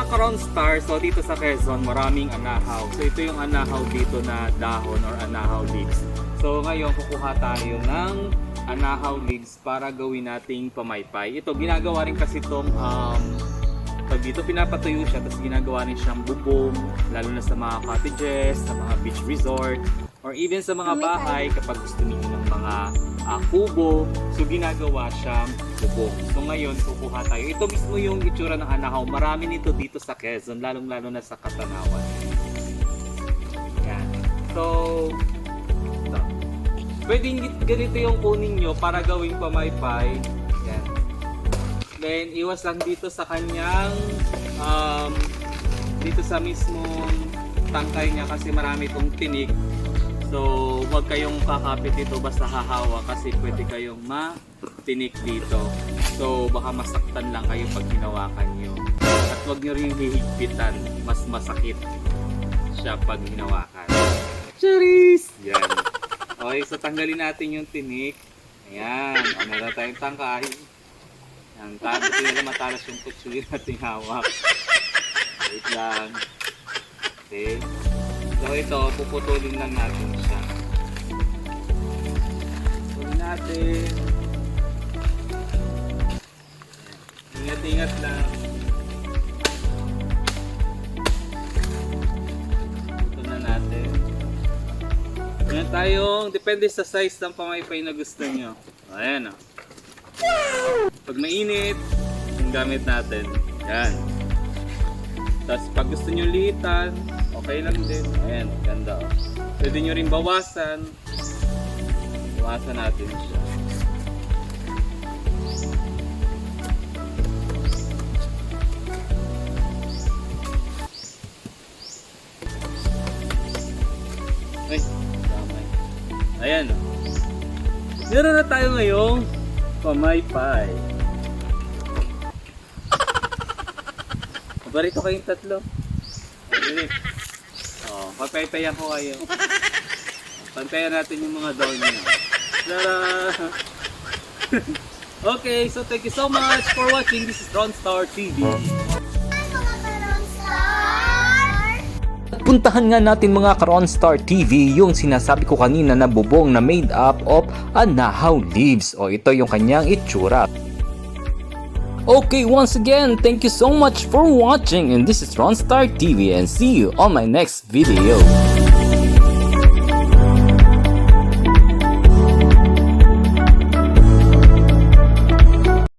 Karon Star, so dito sa Quezon, maraming anahaw. So ito yung anahaw dito na dahon or anahaw leaves. So ngayon, kukuha tayo ng anahaw leaves para gawin nating pamaypay. Ito, ginagawa rin kasi itong, pag dito pinapatuyo siya, tapos ginagawa rin siyang bubong, lalo na sa mga cottages, sa mga beach resort, or even sa mga bahay kapag gusto niyo ng mga kubo. So ginagawa siyang bubong. So ngayon kukuha tayo. Ito mismo yung itsura ng anahaw. Marami nito dito sa Quezon, lalong-lalo na sa Katanawan. Yan. So ito. Pwedeng ganito yung kunin nyo para gawing pamaypay. Yan. Then iwas lang dito sa kanyang dito sa mismong tangkay niya kasi marami itong tinik. So, huwag kayong kakapit dito basta hahawa kasi pwede kayong matinik dito. So, baka masaktan lang kayo pag hinawakan nyo. At huwag nyo rin hihigpitan. Mas masakit siya pag hinawakan. Charis! Yan. Okay, so tanggalin natin yung tinik. Ayan. O, meron tayong tangkay. Yan. Buti na matalas yung kutsuli natin hawak. Wait lang. Okay. So ito, puputulin lang natin siya. Puputulin natin. Ingat-ingat lang. Puputulin na natin. Ngayon tayong, depende sa size ng pamaypay na gusto nyo. Ayan o. Pag mainit, yung gamit natin. Yan. Tapos pag gusto nyo liitan, okay lang din. Ayan, ganda o. Pwede nyo rin bawasan. Bawasan natin siya. Ay, damay. Ayan o. Meron na tayo ngayong pamaypay. Barito kayong tatlo. Ayun. Oh, papaypayan ko kayo. Pantayan natin yung mga daw niyo. Tara! Okay, so thank you so much for watching. This is Ronstar TV. Puntahan nga natin mga Ronstar TV yung sinasabi ko kanina na bubong na made up of anahaw leaves. O ito yung kanyang itsura. Okay, once again, thank you so much for watching, and this is Ronstar TV, and see you on my next video.